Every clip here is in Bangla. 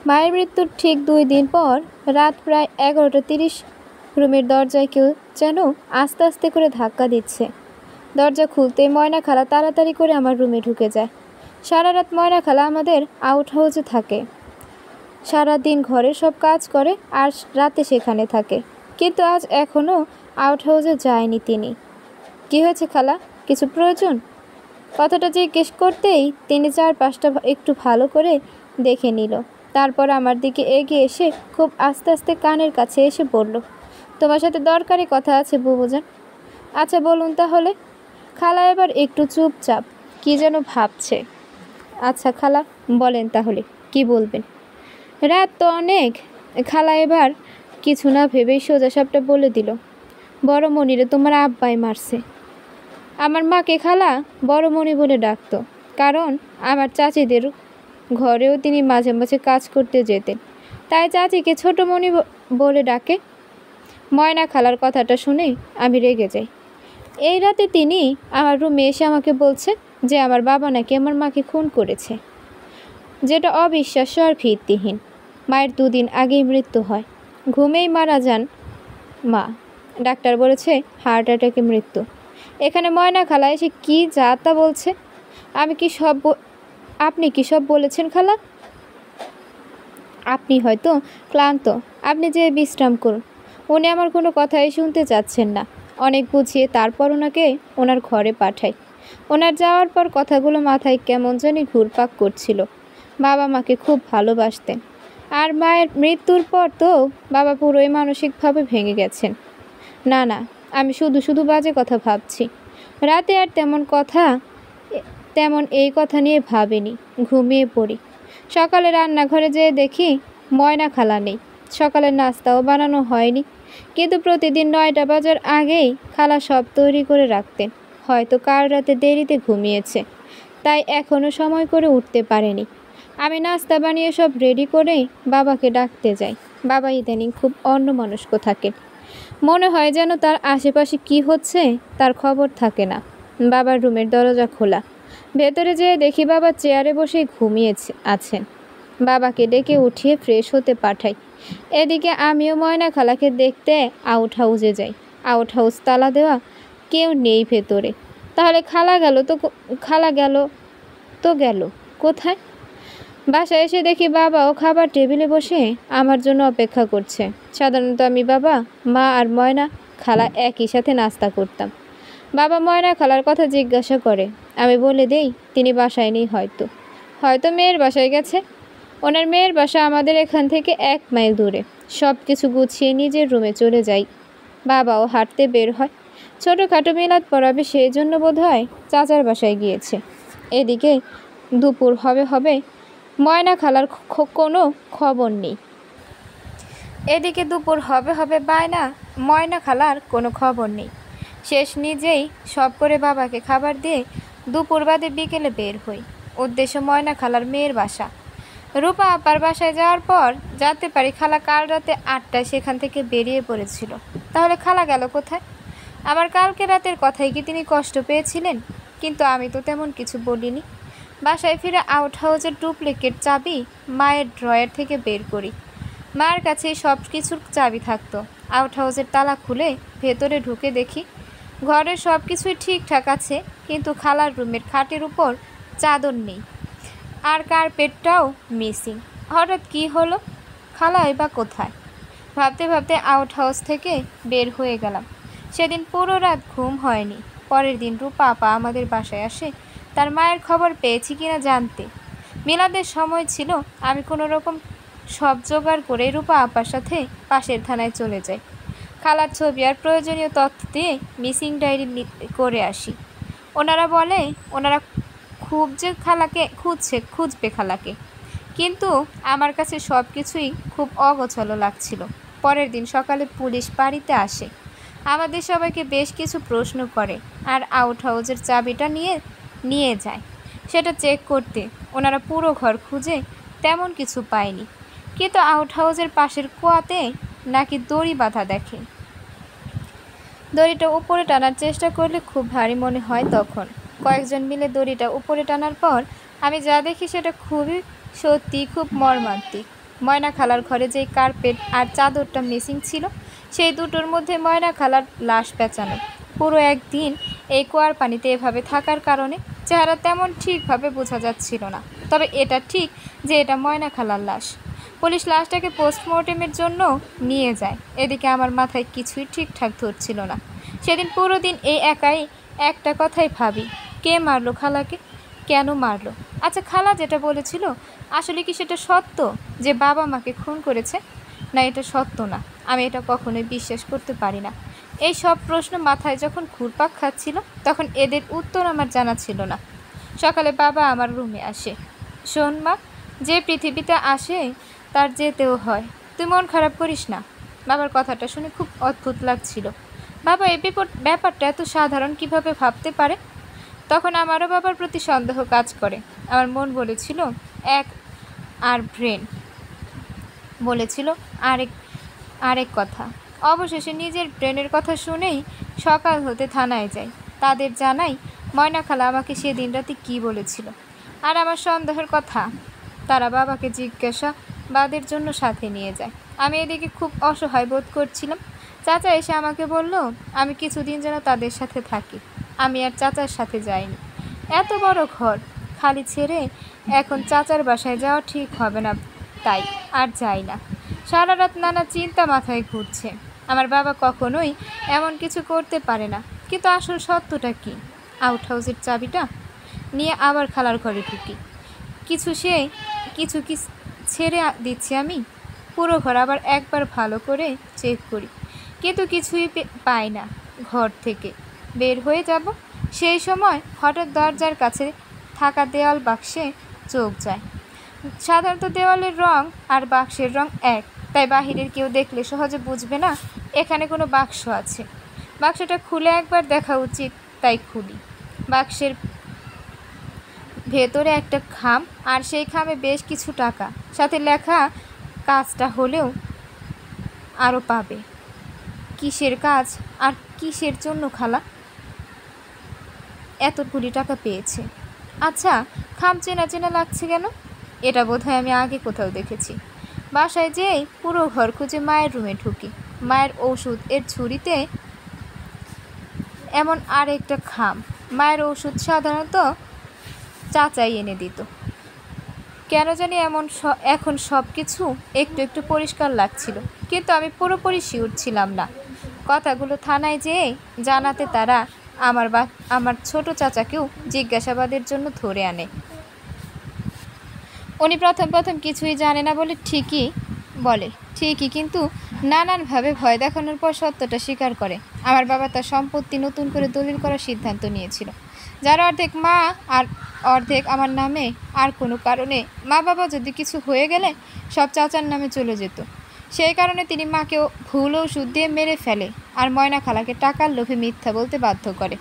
মায়ের মৃত্যুর ঠিক 2 দিন পর রাত প্রায় 11:30 রুমের দরজায় কেউ যেন আস্তে আস্তে করে ধাক্কা দিচ্ছে। দরজা খুলতেই ময়না খালা তাড়াতাড়ি করে আমার রুমে ঢুকে যায়। সারা রাত ময়না খালা আমাদের আউট হাউসে থাকে। সারা দিন ঘরের সব কাজ করে আর রাতে সেখানে থাকে, কিন্তু আজ এখনও আউট হাউসে যায়নি তিনি। কি হয়েছে খালা, কিছু প্রয়োজন? কথাটা জিজ্ঞেস করতেই তিনি চারপাশটা একটু ভালো করে দেখে নিল। তারপর আমার দিকে এগিয়ে এসে খুব আস্তে আস্তে কানের কাছে এসে বলল, তোমার সাথে দরকারি কথা আছে বুবুজান। আচ্ছা বলুন তাহলে। খালা এবার একটু চুপচাপ, কি যেন ভাবছে। আচ্ছা খালা বলেন তাহলে, কি বলবেন? রাত তো অনেক। খালা এবার কিছু না ভেবেই সোজা সাপটা বলে দিল, বড় মনিরে তোমার আব্বাই মারছে। আমার মাকে খালা বড় মনি বলে ডাকতো, কারণ আমার চাচিদের ঘরেও তিনি মাঝে মাঝে কাজ করতে যেতেন, তাই চাচিকে ছোট মনি বলে ডাকে। ময়না খালার কথাটা শুনে আমি রেগে যাই। এই রাতে তিনি আমার রুমে এসে আমাকে বলছে যে আমার বাবা নাকি আমার মাকে খুন করেছে, যেটা অবিশ্বাস্য আর ভিত্তিহীন। মায়ের 2 দিন আগেই মৃত্যু হয়, ঘুমেই মারা যান মা। ডাক্তার বলেছে হার্ট অ্যাটাকে মৃত্যু। এখানে ময়না খালা এসে কি যা তা বলছে। আপনি কি সব বলেছেন খালা? আপনি হয়তো ক্লান্ত, আপনি যে বিশ্রাম করুন। উনি আমার কোনো কথাই শুনতে চাচ্ছেন না। অনেক বুঝিয়ে তারপর ওনাকে ওনার ঘরে পাঠাই। ওনার যাওয়ার পর কথাগুলো মাথায় কেমন জানি ঘুরপাক করছিল। বাবা মাকে খুব ভালোবাসতেন, আর মায়ের মৃত্যুর পর তো বাবা পুরোই মানসিকভাবে ভেঙে গেছেন। না না, আমি শুধু শুধু বাজে কথা ভাবছি। রাতে আর তেমন এই কথা নিয়ে ভাবিনি, ঘুমিয়ে পড়ি। সকালে রান্নাঘরে যেয়ে দেখি ময়না খালা নেই। সকালের নাস্তাও বানানো হয়নি, কিন্তু প্রতিদিন 9টা বাজার আগেই খালা সব তৈরি করে রাখতেন। হয়তো কাল রাতে দেরিতে ঘুমিয়েছে, তাই এখনও সময় করে উঠতে পারেনি। আমি নাস্তা বানিয়ে সব রেডি করেই বাবাকে ডাকতে যাই। বাবা ইদানিং খুব অন্যমনস্ক থাকেন। মনে হয় যেন তার আশেপাশে কি হচ্ছে তার খবর থাকে না। বাবার রুমের দরজা খোলা। ভেতরে যেয়ে দেখি বাবা চেয়ারে বসেই আছেন। বাবাকে ডেকে উঠিয়ে ফ্রেশ হতে পাঠাই। এদিকে আমিও ময়না খালাকে দেখতে আউট হাউসে যাই। আউট হাউস তালা দেওয়া, কেউ নেই ভেতরে। তাহলে খালা গেল কোথায়? বাসায় এসে দেখি বাবাও খাবার টেবিলে বসে আমার জন্য অপেক্ষা করছে। সাধারণত আমি, বাবা, মা আর ময়না খালা একই সাথে নাস্তা করতাম। বাবা ময়না খালার কথা জিজ্ঞাসা করে। আমি বলে দেই তিনি বাসায় নেই, হয়তো মেয়ের বাসায় গেছে। ওনার মেয়ের বাসা আমাদের এখান থেকে 1 মাইল দূরে। সব কিছু গুছিয়ে নিজের রুমে চলে যাই। বাবাও হাঁটতে বের হয়। ছোটোখাটো মিলাদ পড়াবে, সেই জন্য বোধহয় চাচার বাসায় গিয়েছে। এদিকে দুপুর হবে ময়না খালার কোনো খবর নেই। ময়না খালার কোনো খবর নেই। শেষ নিজেই সব করে বাবাকে খাবার দিয়ে দুপুর বাদে বিকেলে বের হই। উদ্দেশ্য ময়না খালার মেয়ের বাসা। রূপা আপার বাসায় যাওয়ার পর জানতে পারি খালা কাল রাতে 8টায় সেখান থেকে বেরিয়ে পড়েছিল। তাহলে খালা গেল কোথায়? আমার কালকে রাতের কথাই কি তিনি কষ্ট পেয়েছিলেন? কিন্তু আমি তো তেমন কিছু বলিনি। বাসায় ফিরে আউট হাউসের ডুপ্লিকেট চাবি মায়ের ড্রয়ার থেকে বের করি। মায়ের কাছে সব কিছুর চাবি থাকতো। আউট হাউসের তালা খুলে ভেতরে ঢুকে দেখি ঘরের সব কিছুই ঠিকঠাক আছে, কিন্তু খালার রুমের খাটের উপর চাদর নেই, আর কার্পেটটাও মিসিং। হঠাৎ কি হলো? খালাই বা কোথায়? ভাবতে ভাবতে আউট হাউস থেকে বের হয়ে গেলাম। সেদিন পুরো রাত ঘুম হয়নি। পরের দিন রূপা আপা আমাদের বাসায় আসে তার মায়ের খবর পেয়েছি কিনা জানতে। মিলাদের সময় ছিল। আমি কোনো রকম সব জোগাড় করে রূপা আপার সাথে পাশের থানায় চলে যাই। খালার ছবি আর প্রয়োজনীয় তথ্য দিয়ে মিসিং ডায়েরি করে আসি। ওনারা বলে ওনারা খুঁজবে খালাকে, কিন্তু আমার কাছে সব কিছুই খুব অগোছালো লাগছিল। পরের দিন সকালে পুলিশ বাড়িতে আসে, আমাদের সবাইকে বেশ কিছু প্রশ্ন করে আর আউট হাউসের চাবিটা নিয়ে যায় সেটা চেক করতে। ওনারা পুরো ঘর খুঁজে তেমন কিছু পায়নি, কিন্তু আউট হাউসের পাশের কুয়াতে নাকি দড়ি বাঁধা দেখে। দড়িটা উপরে টানার চেষ্টা করলে খুব ভারী মনে হয়। তখন কয়েকজন মিলে দড়িটা উপরে টানার পর আমি যা দেখি সেটা খুবই সত্যি খুব মর্মান্তিক। ময়না খালার ঘরে যেই কার্পেট আর চাদরটা মিসিং ছিল, সেই দুটোর মধ্যে ময়না খালার লাশ পেঁচানো। পুরো একদিন এই কুয়ার পানিতে এভাবে থাকার কারণে চেহারা তেমন ঠিকভাবে বোঝা যাচ্ছিল না, তবে এটা ঠিক যে এটা ময়না খালার লাশ। পুলিশ লাশটাকে পোস্টমর্টেমের জন্য নিয়ে যায়। এদিকে আমার মাথায় কিছুই ঠিকঠাক ধরছিল না। সেদিন পুরো দিন এই একাই একটা কথাই ভাবি, কে মারলো খালাকে, কেন মারলো? আচ্ছা, খালা যেটা বলেছিল আসলে কি সেটা সত্য যে বাবা মাকে খুন করেছে? না, এটা সত্য না। আমি এটা কখনোই বিশ্বাস করতে পারি না। এই সব প্রশ্ন মাথায় যখন ঘুরপাক খাচ্ছিল, তখন এদের উত্তর আমার জানা ছিল না। সকালে বাবা আমার রুমে আসে। শোন মা, যে পৃথিবীতে আসে তার যেতেও হয়, তুই মন খারাপ করিস না। বাবার কথাটা শুনে খুব অদ্ভুত লাগছিল। বাবা এই ব্যাপারটা এত সাধারণ কিভাবে ভাবতে পারে? তখন আমারও বাবার প্রতি সন্দেহ কাজ করে। আমার মন বলেছিল এক, আর ব্রেন বলেছিল আরেক কথা। অবশেষে নিজের ব্রেনের কথা শুনেই সকাল হতে থানায় যাই। তাদের জানাই ময়না খালা আমাকে সেদিন রাতে কী বলেছিল আর আমার সন্দেহের কথা। তারা বাবাকে জিজ্ঞাসাবাদের জন্য সাথে নিয়ে যায়। আমি এদিকে খুব অসহায় বোধ করছিলাম। চাচা এসে আমাকে বলল আমি কিছুদিন যেন তাদের সাথে থাকি। আমি আর চাচার সাথে যাইনি। এত বড় ঘর খালি ছেড়ে এখন চাচার বাসায় যাওয়া ঠিক হবে না, তাই আর যাই না। সারা রাত নানা চিন্তা মাথায় ঘুরছে। আমার বাবা কখনোই এমন কিছু করতে পারে না, কিন্তু আসল সত্যটা কি? আউট হাউসের চাবিটা নিয়ে আবার খালার ঘরে ঢুকি। কিছু কি ছেড়ে দিচ্ছি আমি? পুরো ঘর আবার একবার ভালো করে চেক করি, কিন্তু কিছুই পাই না। ঘর থেকে বের হয়ে যাব, সেই সময় হঠাৎ দরজার কাছে থাকা দেওয়াল বাক্সে চোখ যায়। সাধারণত দেওয়ালের রং আর বাক্সের রং এক, তাই বাহিরের কেউ দেখলে সহজে বুঝবে না এখানে কোনো বাক্স আছে। বাক্সটা খুলে একবার দেখা উচিত, তাই খুলি। বাক্সের ভেতরে একটা খাম, আর সেই খামে বেশ কিছু টাকা, সাথে লেখা কাজটা হলেও আরও পাবে। কিসের কাজ আর কিসের জন্য খালা এতগুলি টাকা পেয়েছে? আচ্ছা, খাম চেনা চেনা লাগছে কেন? এটা বোধহয় আমি আগে কোথাও দেখেছি। বাসায় যেই পুরো ঘর খুঁজে মায়ের রুমে ঢুকি। মায়ের ওষুধ এর ঝুড়িতে এমন আর একটা খাম। মায়ের ওষুধ সাধারণত চাচাই এনে দিত। কেন জানি এখন সব কিছু একটু একটু পরিষ্কার লাগছিল, কিন্তু আমি পুরোপুরি শিওর ছিলাম না। কথাগুলো থানায় যেয়ে জানাতে তারা আমার ছোট চাচাকেও জিজ্ঞাসাবাদের জন্য ধরে আনে। উনি প্রথম কিছুই জানে না বলে ঠিকই, কিন্তু নানানভাবে ভয় দেখানোর পর সত্যটা স্বীকার করে। আমার বাবা তার সম্পত্তি নতুন করে দলিল করার সিদ্ধান্ত নিয়েছিল, যার অর্ধেক মা আর অর্ধেক আমার নামে। আর কোনো কারণে মা বাবা যদি কিছু হয়ে গেলে সব চাচার নামে চলে যেত। সেই কারণে তিনি মাকেও ভুল ওষুধ দিয়ে মেরে ফেলে আর ময়না খালাকে টাকার লোভে মিথ্যা বলতে বাধ্য করে,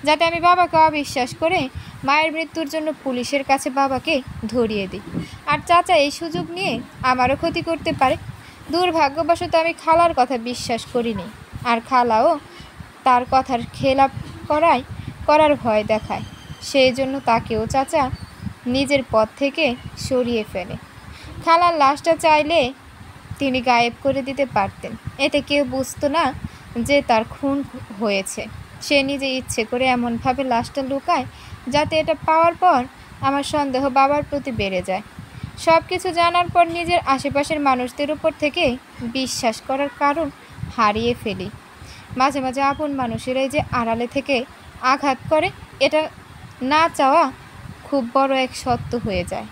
যাতে আমি বাবাকে অবিশ্বাস করে মায়ের মৃত্যুর জন্য পুলিশের কাছে বাবাকে ধরিয়ে দিই। আর চাচা এই সুযোগ নিয়ে আমারও ক্ষতি করতে পারে। দুর্ভাগ্যবশত আমি খালার কথা বিশ্বাস করিনি, আর খালাও তার কথার খেলাপ করার ভয় দেখায়। সেই জন্য তাকেও চাচা নিজের পথ থেকে সরিয়ে ফেলে। খালার লাশটা চাইলে তিনি গায়েব করে দিতে পারতেন, এতে কেউ বুঝতো না যে তার খুন হয়েছে। সে নিজে ইচ্ছে করে এমনভাবে লাশটা লুকায় যাতে এটা পাওয়ার পর আমার সন্দেহ বাবার প্রতি বেড়ে যায়। সব কিছু জানার পর নিজের আশেপাশের মানুষদের উপর থেকে বিশ্বাস করার কারণ হারিয়ে ফেলি। মাঝে মাঝে আপন মানুষেরাই যে আড়ালে থেকে আঘাত করে, এটা না চাওয়া খুব বড় এক সত্য হয়ে যায়।